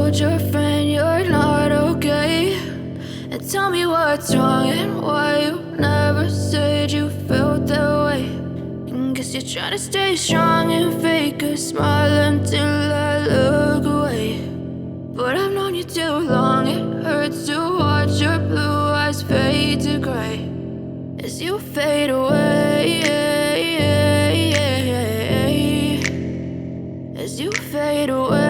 told your friend you're not okay, and tell me what's wrong and why you never said you felt that way. And guess you're trying to stay strong and fake a smile until I look away. But I've known you too long, it hurts to watch your blue eyes fade to gray as you fade away, as you fade away.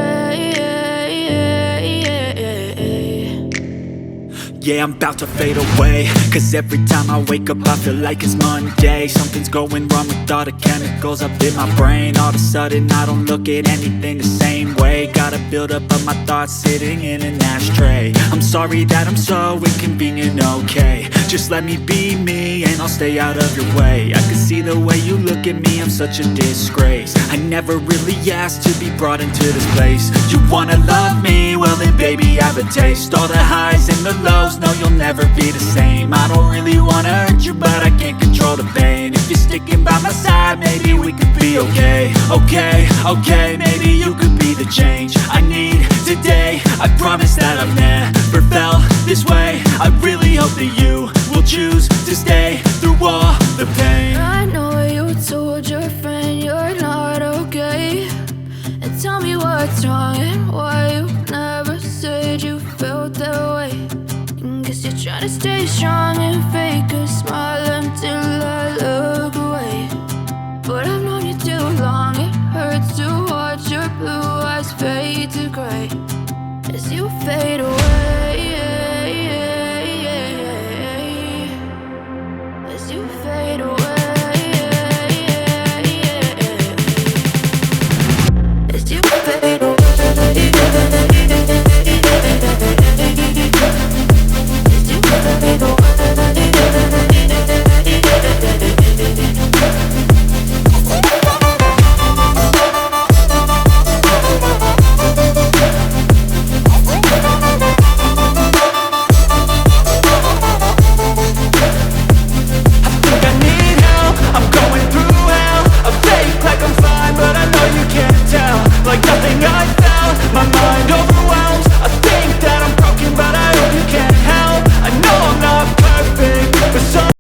Yeah, I'm about to fade away, cause every time I wake up I feel like it's Monday. Something's going wrong with all the chemicals up in my brain. All of a sudden I don't look at anything the same way. Gotta build up of my thoughts sitting in an ashtray. I'm sorry that I'm so inconvenient, okay. Just let me be me and I'll stay out of your way. I can see the way you look at me, I'm such a disgrace. I never really asked to be brought into this place. You wanna love me? Well then baby have a taste. All the highs and the lows, no you'll never be the same. I don't really wanna hurt you but I can't control the pain. If you're sticking by my side maybe we could be okay. Okay, maybe you could be the change I need today. I promise that I've never felt this way. I really hope that you will choose